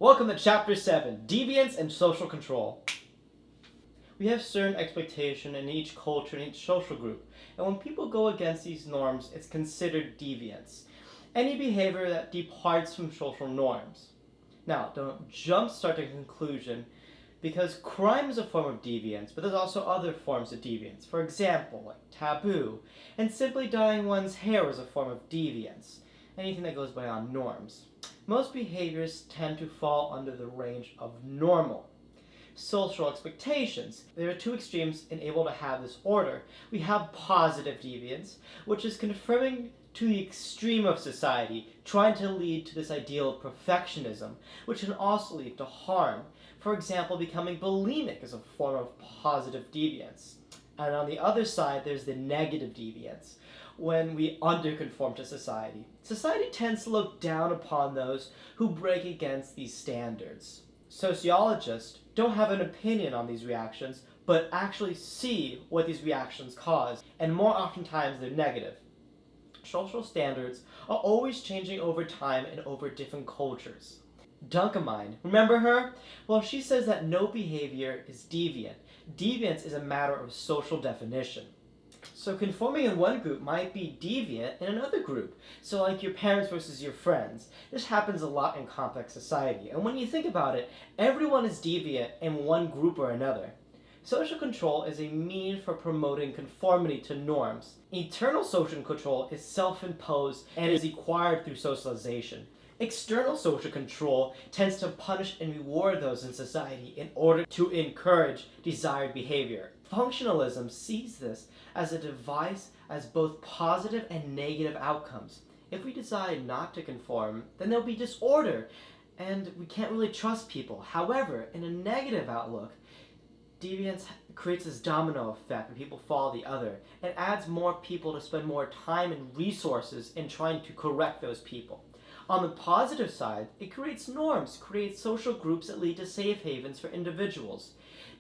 Welcome to Chapter 7, Deviance and Social Control. We have certain expectation in each culture and each social group, and when people go against these norms, it's considered deviance. Any behavior that departs from social norms. Now, don't jumpstart to conclusion, because crime is a form of deviance, but there's also other forms of deviance. For example, like taboo, and simply dyeing one's hair is a form of deviance. Anything that goes beyond norms. Most behaviors tend to fall under the range of normal. Social expectations. There are two extremes and able to have this order. We have positive deviance, which is conforming to the extreme of society, trying to lead to this ideal of perfectionism, which can also lead to harm. For example, becoming bulimic is a form of positive deviance. And on the other side, there's the negative deviance, when we underconform to society. Society tends to look down upon those who break against these standards. Sociologists don't have an opinion on these reactions, but actually see what these reactions cause, and more oftentimes they're negative. Social standards are always changing over time and over different cultures. Dunkamine, remember her? Well, she says that no behavior is deviant. Deviance is a matter of social definition. So conforming in one group might be deviant in another group. So like your parents versus your friends. This happens a lot in complex society. And when you think about it, everyone is deviant in one group or another. Social control is a means for promoting conformity to norms. Internal social control is self-imposed and is acquired through socialization. External social control tends to punish and reward those in society in order to encourage desired behavior. Functionalism sees this as a device as both positive and negative outcomes. If we decide not to conform, then there'll be disorder, and we can't really trust people. However, in a negative outlook, deviance creates this domino effect when people follow the other. It adds more people to spend more time and resources in trying to correct those people. On the positive side, it creates norms, creates social groups that lead to safe havens for individuals.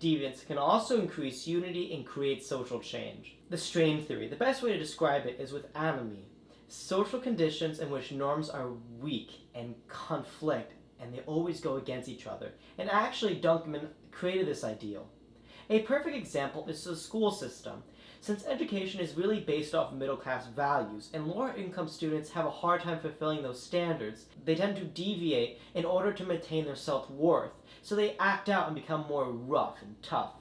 Deviance can also increase unity and create social change. The strain theory. The best way to describe it is with anomie. Social conditions in which norms are weak and conflict, and they always go against each other. And actually, Duncan created this ideal. A perfect example is the school system. Since education is really based off middle-class values, and lower-income students have a hard time fulfilling those standards, they tend to deviate in order to maintain their self-worth, so they act out and become more rough and tough.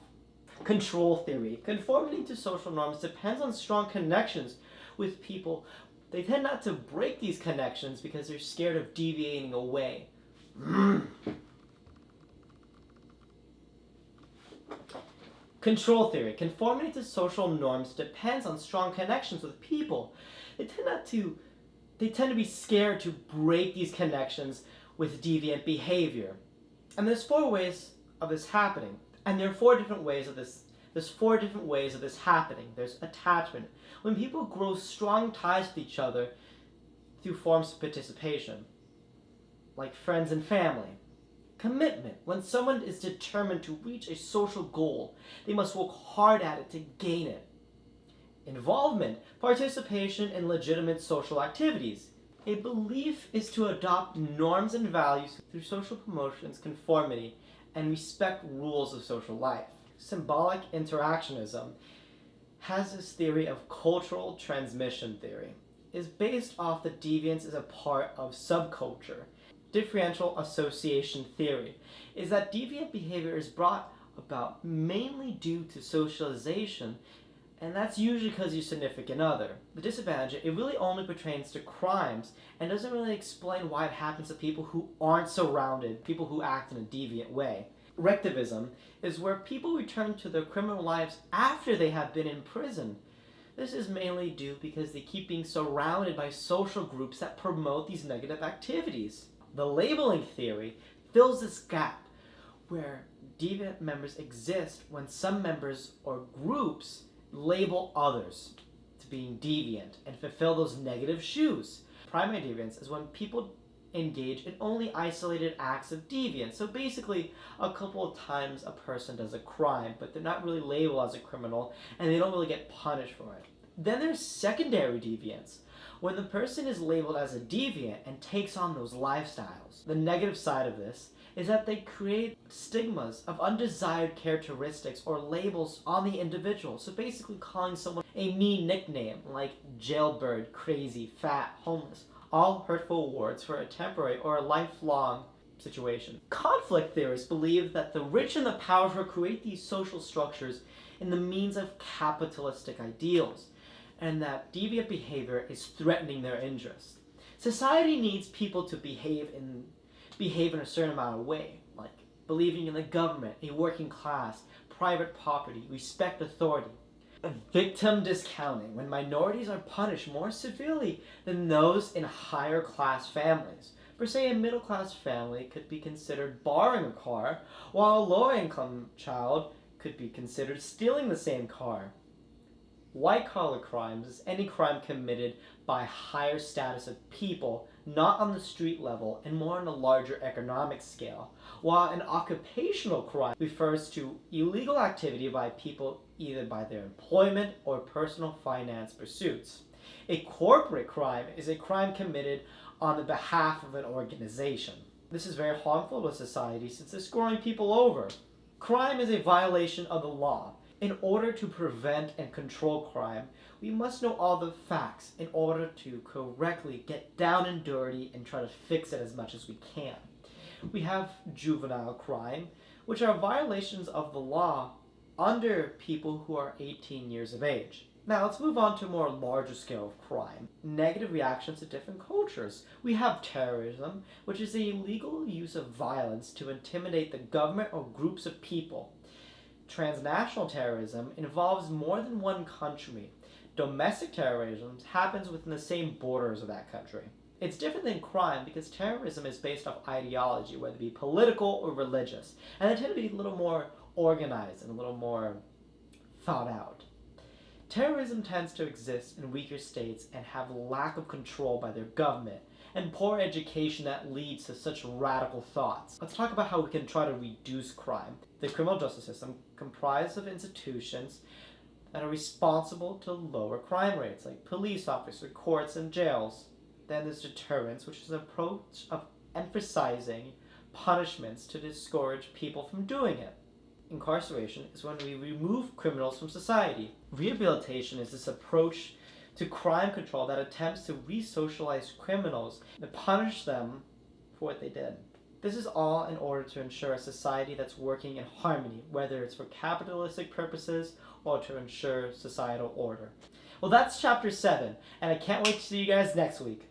Control theory. Conformity to social norms depends on strong connections with people. They tend not to break these connections because they're scared of deviating away. Control theory. Conformity to social norms depends on strong connections with people. They tend to be scared to break these connections with deviant behavior. And there's four ways of this happening. And there are four different ways of this. There's four different ways of this happening. There's attachment. When people grow strong ties with each other through forms of participation, like friends and family. Commitment. When someone is determined to reach a social goal, they must work hard at it to gain it. Involvement. Participation in legitimate social activities. A belief is to adopt norms and values through social promotions, conformity, and respect rules of social life. Symbolic interactionism has this theory of cultural transmission theory. It is based off the deviance as a part of subculture. Differential association theory is that deviant behavior is brought about mainly due to socialization, and that's usually because your significant other. The disadvantage, it really only pertains to crimes and doesn't really explain why it happens to people who aren't surrounded, people who act in a deviant way. Recidivism is where people return to their criminal lives after they have been in prison. This is mainly due because they keep being surrounded by social groups that promote these negative activities. The labeling theory fills this gap where deviant members exist when some members or groups label others to being deviant and fulfill those negative shoes. Primary deviance is when people engage in only isolated acts of deviance. So basically, a couple of times a person does a crime, but they're not really labeled as a criminal and they don't really get punished for it. Then there's secondary deviance, when the person is labeled as a deviant and takes on those lifestyles. The negative side of this is that they create stigmas of undesired characteristics or labels on the individual. So basically calling someone a mean nickname like jailbird, crazy, fat, homeless, all hurtful words for a temporary or a lifelong situation. Conflict theorists believe that the rich and the powerful create these social structures in the means of capitalistic ideals, and that deviant behavior is threatening their interests. Society needs people to behave in a certain amount of way, like believing in the government, a working class, private property, respect authority. Victim discounting, when minorities are punished more severely than those in higher class families. For say a middle class family could be considered borrowing a car, while a lower income child could be considered stealing the same car. White collar crimes is any crime committed by higher status of people, not on the street level and more on a larger economic scale, while an occupational crime refers to illegal activity by people either by their employment or personal finance pursuits. A corporate crime is a crime committed on the behalf of an organization. This is very harmful to society since it's screwing people over. Crime is a violation of the law. In order to prevent and control crime, we must know all the facts in order to correctly get down and dirty and try to fix it as much as we can. We have juvenile crime, which are violations of the law under people who are 18 years of age. Now let's move on to a more larger scale of crime. Negative reactions to different cultures. We have terrorism, which is the illegal use of violence to intimidate the government or groups of people. Transnational terrorism involves more than one country. Domestic terrorism happens within the same borders of that country. It's different than crime because terrorism is based off ideology, whether it be political or religious, and they tend to be a little more organized and a little more thought out. Terrorism tends to exist in weaker states and have lack of control by their government and poor education that leads to such radical thoughts. Let's talk about how we can try to reduce crime. The criminal justice system comprises of institutions that are responsible to lower crime rates, like police officers, courts, and jails. Then there's deterrence, which is an approach of emphasizing punishments to discourage people from doing it. Incarceration is when we remove criminals from society. Rehabilitation is this approach to crime control that attempts to re-socialize criminals and punish them for what they did. This is all in order to ensure a society that's working in harmony, whether it's for capitalistic purposes or to ensure societal order. Well, that's chapter 7, and I can't wait to see you guys next week.